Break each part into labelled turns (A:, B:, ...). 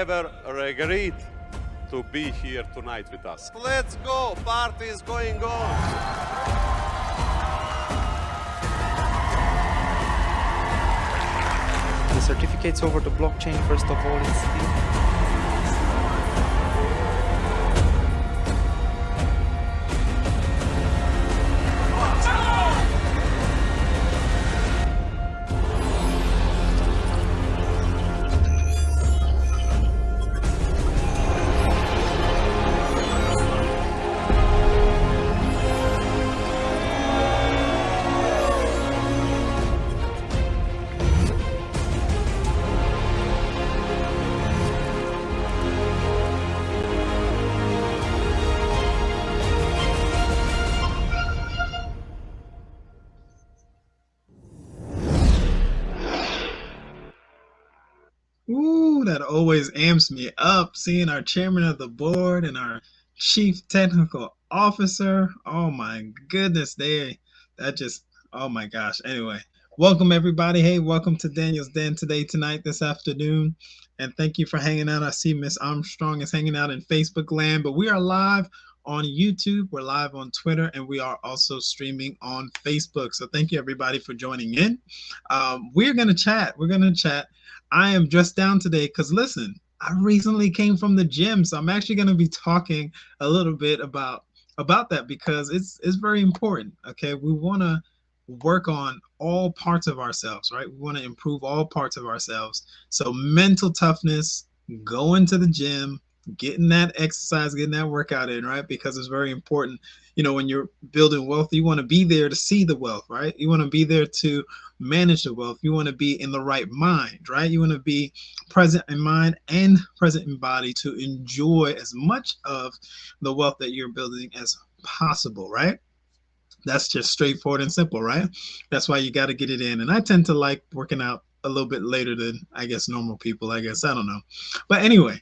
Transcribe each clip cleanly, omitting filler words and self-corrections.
A: never regret to be here tonight with us. Let's go, party is going on.
B: The certificates over the blockchain, first of all, is the
C: Ooh, that always amps me up, seeing our chairman of the board and our chief technical officer. Oh my goodness, oh my gosh. Anyway, welcome everybody. Hey, welcome to Daniel's Den tonight, this afternoon. And thank you for hanging out. I see Miss Armstrong is hanging out in Facebook land, but we are live on YouTube, we're live on Twitter, and we are also streaming on Facebook. So thank you everybody for joining in. We're gonna chat. I am dressed down today because listen, I recently came from the gym, so I'm actually going to be talking a little bit about that because it's very important. Okay, we want to work on all parts of ourselves, right? We want to improve all parts of ourselves. So mental toughness, going to the gym, getting that exercise, getting that workout in, right? Because it's very important. You know, when you're building wealth, you want to be there to see the wealth, right? You want to be there to manage the wealth. You want to be in the right mind, right? You want to be present in mind and present in body to enjoy as much of the wealth that you're building as possible, right? That's just straightforward and simple, right? That's why you got to get it in. And I tend to like working out a little bit later than, I guess, normal people, I don't know. But anyway,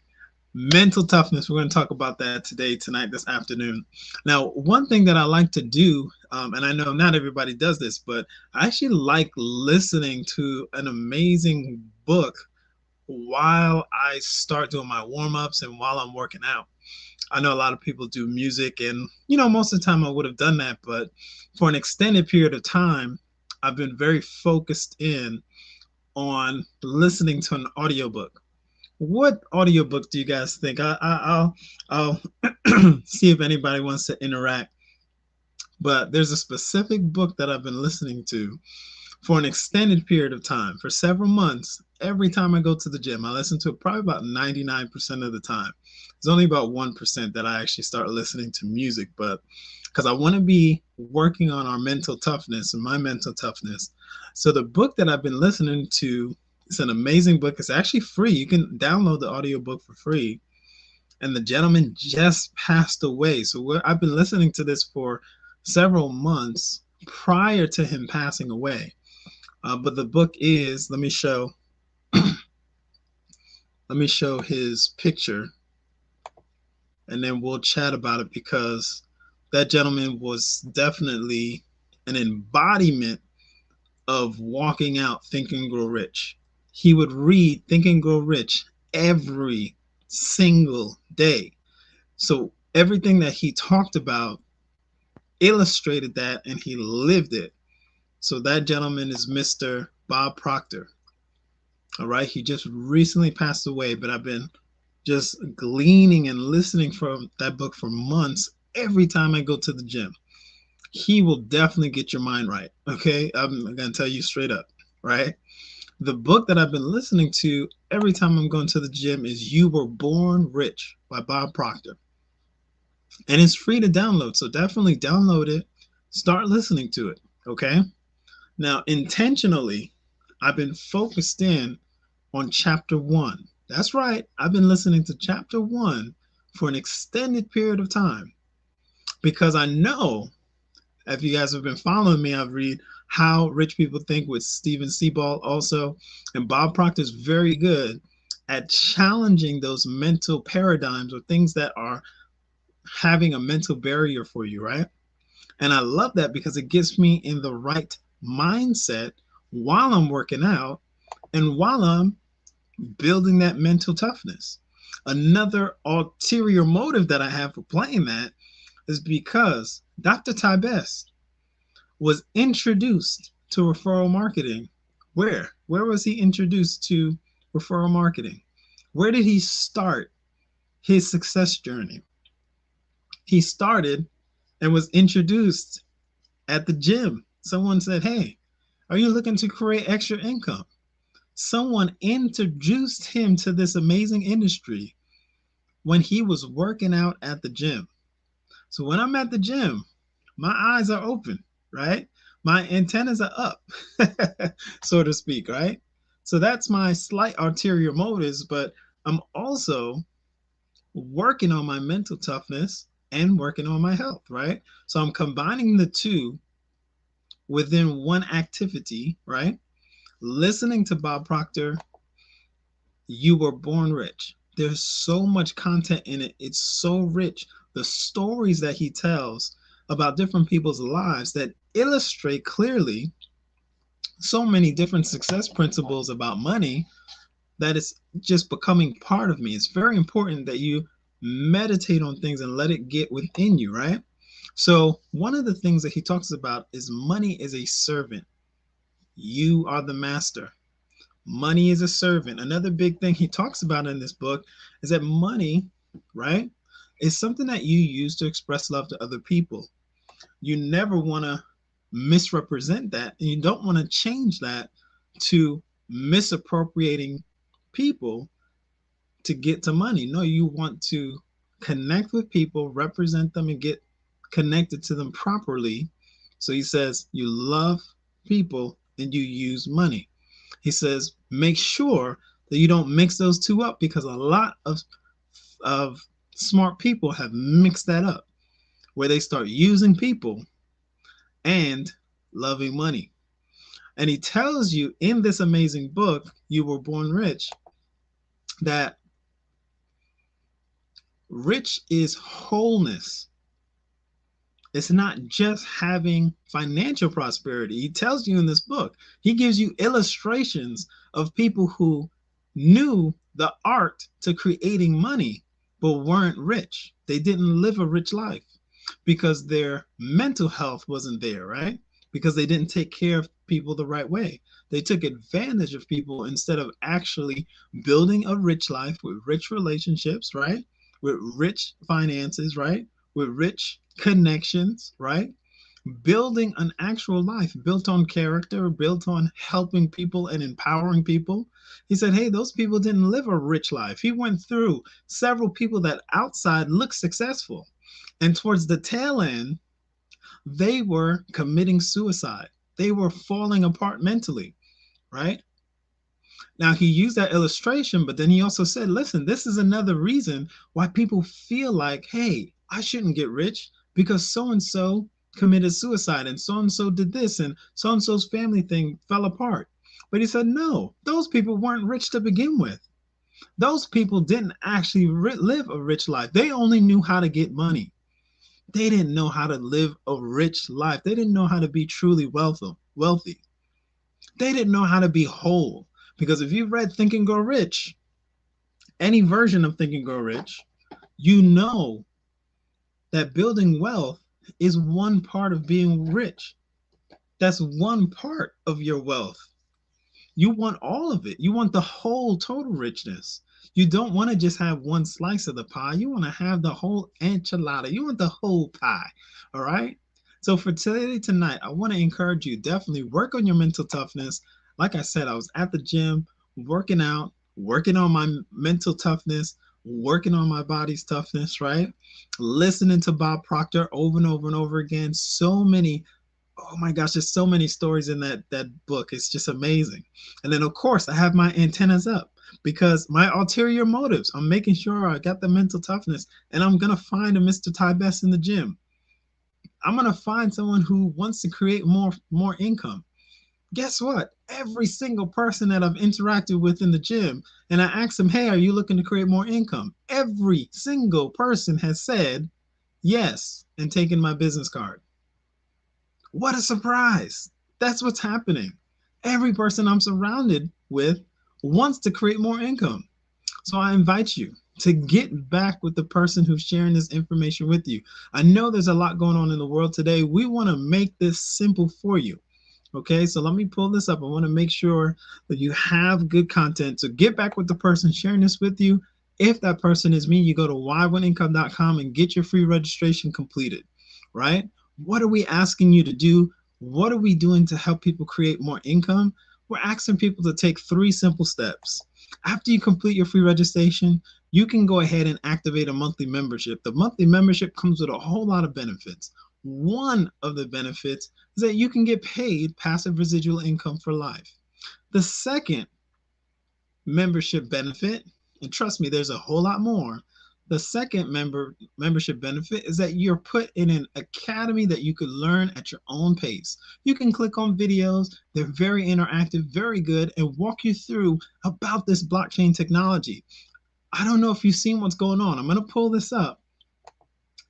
C: mental toughness, we're going to talk about that tonight, this afternoon. Now, one thing that I like to do, and I know not everybody does this, but I actually like listening to an amazing book while I start doing my warm-ups and while I'm working out. I know a lot of people do music, and you know, most of the time I would have done that, but for an extended period of time, I've been very focused in on listening to an audiobook. What audiobook do you guys think? I'll see if anybody wants to interact. But there's a specific book that I've been listening to for an extended period of time, for several months. Every time I go to the gym, I listen to it probably about 99% of the time. It's only about 1% that I actually start listening to music, but because I want to be working on our mental toughness and my mental toughness. So the book that I've been listening to, it's an amazing book. It's actually free. You can download the audiobook for free. And the gentleman just passed away. So I've been listening to this for several months prior to him passing away. But the book is, let me show his picture, and then we'll chat about it, because that gentleman was definitely an embodiment of walking out Think and Grow Rich. He would read Think and Grow Rich every single day. So everything that he talked about illustrated that, and he lived it. So that gentleman is Mr. Bob Proctor. All right. He just recently passed away, but I've been just gleaning and listening from that book for months every time I go to the gym. He will definitely get your mind right. Okay. I'm going to tell you straight up. Right. The book that I've been listening to every time I'm going to the gym is You Were Born Rich by Bob Proctor. And it's free to download. So definitely download it. Start listening to it. Okay. Now, intentionally, I've been focused in on chapter 1. That's right. I've been listening to chapter 1 for an extended period of time, because I know, if you guys have been following me, I've read How Rich People Think with Steven Seabald also. And Bob Proctor is very good at challenging those mental paradigms or things that are having a mental barrier for you, right? And I love that because it gets me in the right mindset while I'm working out and while I'm building that mental toughness. Another ulterior motive that I have for playing that is because Dr. Ty Best was introduced to referral marketing. Where was he introduced to referral marketing? Where did he start his success journey? He started and was introduced at the gym. Someone said, "Hey, are you looking to create extra income?" Someone introduced him to this amazing industry when he was working out at the gym. So when I'm at the gym, my eyes are open, right? My antennas are up, so to speak, right? So that's my slight ulterior motives, but I'm also working on my mental toughness and working on my health, right? So I'm combining the two within one activity, right? Listening to Bob Proctor, You Were Born Rich. There's so much content in it. It's so rich. The stories that he tells about different people's lives that illustrate clearly so many different success principles about money that it's just becoming part of me. It's very important that you meditate on things and let it get within you, right? So one of the things that he talks about is money is a servant. You are the master. Money is a servant. Another big thing he talks about in this book is that money, right, is something that you use to express love to other people. You never want to misrepresent that, and you don't want to change that to misappropriating people to get to money. No, you want to connect with people, represent them, and get connected to them properly. So he says you love people and you use money. He says make sure that you don't mix those two up, because a lot of smart people have mixed that up, where they start using people and loving money. And he tells you in this amazing book, You Were Born Rich, that rich is wholeness. It's not just having financial prosperity. He tells you in this book, he gives you illustrations of people who knew the art to creating money, but weren't rich. They didn't live a rich life because their mental health wasn't there, right? because they didn't take care of people the right way. They took advantage of people instead of actually building a rich life with rich relationships, right? With rich finances, right? With rich connections, right? Building an actual life built on character, built on helping people and empowering people. He said, hey, those people didn't live a rich life. He went through several people that outside looked successful. And towards the tail end, they were committing suicide. They were falling apart mentally, right? Now, he used that illustration, but then he also said, listen, this is another reason why people feel like, hey, I shouldn't get rich because so and so committed suicide and so did this and so's family thing fell apart. But he said, no, those people weren't rich to begin with. Those people didn't actually live a rich life. They only knew how to get money. They didn't know how to live a rich life. They didn't know how to be truly wealthy. They didn't know how to be whole. Because if you've read Think and Grow Rich, any version of Think and Grow Rich, you know that building wealth is one part of being rich. That's one part of your wealth. You want all of it. You want the whole total richness. You don't want to just have one slice of the pie. You want to have the whole enchilada. You want the whole pie. All right. So for tonight, I want to encourage you, definitely work on your mental toughness. Like I said, I was at the gym working out, working on my mental toughness, working on my body's toughness, right? Listening to Bob Proctor over and over and over again. So many, oh my gosh, there's so many stories in that book. It's just amazing. And then of course I have my antennas up because my ulterior motives, I'm making sure I got the mental toughness, and I'm going to find a Mr. Ty Best in the gym. I'm going to find someone who wants to create more income. Guess what? Every single person that I've interacted with in the gym, and I asked them, hey, are you looking to create more income? Every single person has said yes and taken my business card. What a surprise. That's what's happening. Every person I'm surrounded with wants to create more income. So I invite you to get back with the person who's sharing this information with you. I know there's a lot going on in the world today. We want to make this simple for you. Okay, so let me pull this up. I want to make sure that you have good content. So get back with the person sharing this with you. If that person is me, you go to whywinincome.com and get your free registration completed, right? What are we asking you to do? What are we doing to help people create more income? We're asking people to take 3 simple steps. After you complete your free registration, you can go ahead and activate a monthly membership. The monthly membership comes with a whole lot of benefits. One of the benefits is that you can get paid passive residual income for life. The second membership benefit, and trust me, there's a whole lot more. The second membership benefit is that you're put in an academy that you could learn at your own pace. You can click on videos. They're very interactive, very good, and walk you through about this blockchain technology. I don't know if you've seen what's going on. I'm going to pull this up.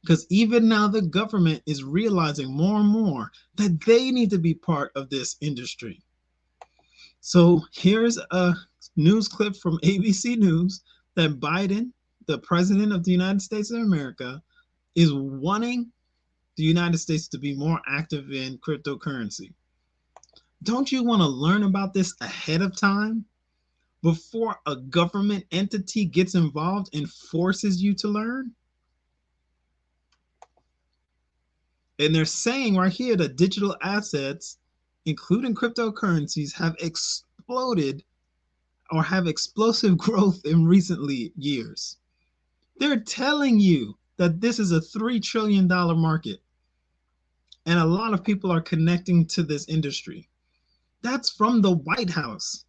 C: Because even now the government is realizing more and more that they need to be part of this industry. So here's a news clip from ABC News that Biden, the president of the United States of America, is wanting the United States to be more active in cryptocurrency. Don't you want to learn about this ahead of time before a government entity gets involved and forces you to learn? And they're saying right here that digital assets, including cryptocurrencies, have exploded or have explosive growth in recent years. They're telling you that this is a $3 trillion market. And a lot of people are connecting to this industry. That's from the White House.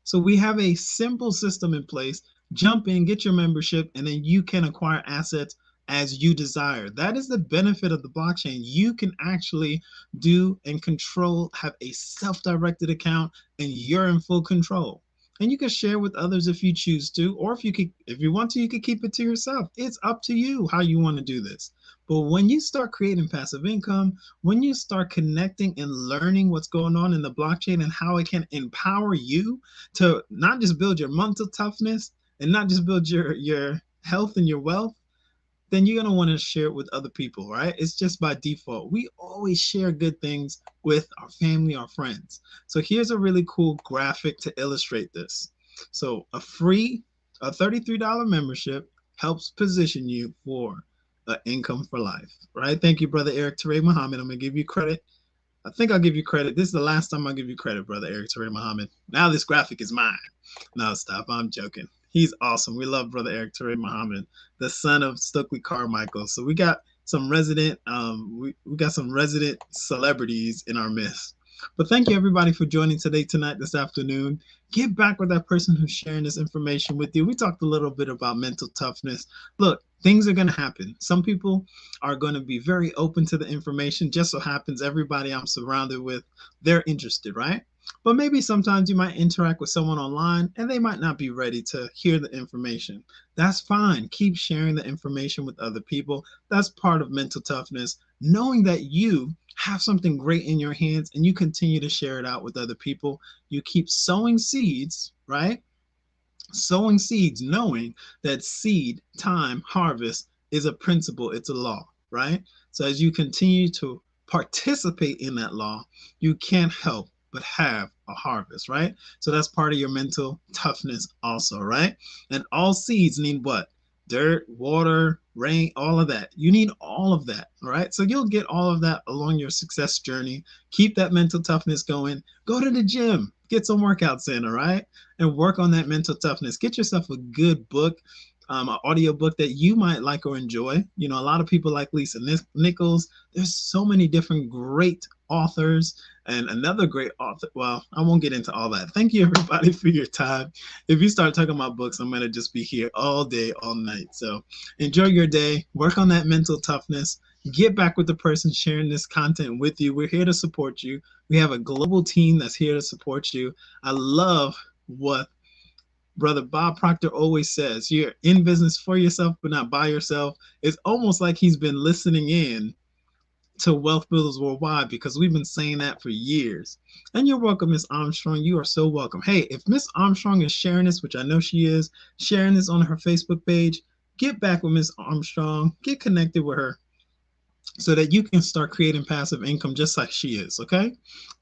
C: So we have a simple system in place. Jump in, get your membership, and then you can acquire assets as you desire. That is the benefit of the blockchain. You can actually do and control, have a self-directed account, and you're in full control. And you can share with others if you choose to, or if you want to, you can keep it to yourself. It's up to you how you want to do this. But when you start creating passive income, when you start connecting and learning what's going on in the blockchain and how it can empower you to not just build your mental toughness and not just build your health and your wealth, then you're going to want to share it with other people, right? It's just by default. We always share good things with our family, our friends. So here's a really cool graphic to illustrate this. So a $33 membership helps position you for an income for life, right? Thank you, Brother Eric Teray Muhammad. I'm going to give you credit. I think I'll give you credit. This is the last time I'll give you credit, Brother Eric Teray Muhammad. Now this graphic is mine. No, stop. I'm joking. He's awesome. We love Brother Eric Teray Muhammad, the son of Stokely Carmichael. So we got some resident we got some resident celebrities in our midst. But thank you everybody for joining today, tonight, this afternoon. Get back with that person who's sharing this information with you. We talked a little bit about mental toughness. Look, things are going to happen. Some people are going to be very open to the information. Just so happens everybody I'm surrounded with, they're interested, right? But maybe sometimes you might interact with someone online and they might not be ready to hear the information. That's fine. Keep sharing the information with other people. That's part of mental toughness. Knowing that you have something great in your hands and you continue to share it out with other people. You keep sowing seeds, right? Sowing seeds, knowing that seed time harvest is a principle, it's a law, right? So as you continue to participate in that law, you can't help but have a harvest, right? So that's part of your mental toughness also, right? And all seeds need what? Dirt, water, rain, all of that. You need all of that, right? So you'll get all of that along your success journey. Keep that mental toughness going. Go to the gym, get some workouts in, all right? And work on that mental toughness. Get yourself a good book, an audio book that you might like or enjoy. You know, a lot of people like Lisa Nichols. There's so many different great authors. And another great author, well, I won't get into all that. Thank you, everybody, for your time. If you start talking about books, I'm going to just be here all day, all night. So enjoy your day. Work on that mental toughness. Get back with the person sharing this content with you. We're here to support you. We have a global team that's here to support you. I love what Brother Bob Proctor always says. You're in business for yourself, but not by yourself. It's almost like he's been listening in to Wealth Builders Worldwide, because we've been saying that for years. And you're welcome, Miss Armstrong. You are so welcome. Hey, if Miss Armstrong is sharing this, which I know she is, sharing this on her Facebook page, get back with Miss Armstrong, get connected with her so that you can start creating passive income just like she is, okay?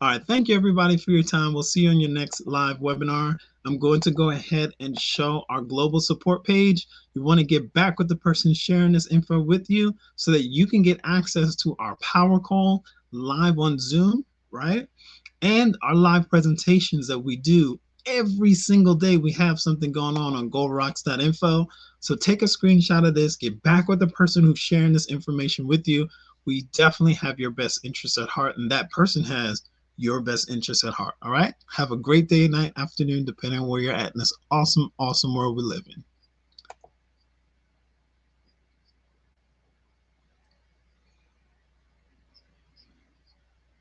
C: All right, thank you everybody for your time. We'll see you on your next live webinar. I'm going to go ahead and show our global support page. You want to get back with the person sharing this info with you so that you can get access to our power call live on Zoom, right? And our live presentations that we do every single day. We have something going on goldrocks.info. So take a screenshot of this, get back with the person who's sharing this information with you. We definitely have your best interests at heart, and that person has your best interests at heart. All right. Have a great day, night, afternoon, depending on where you're at in this awesome, awesome world we live in.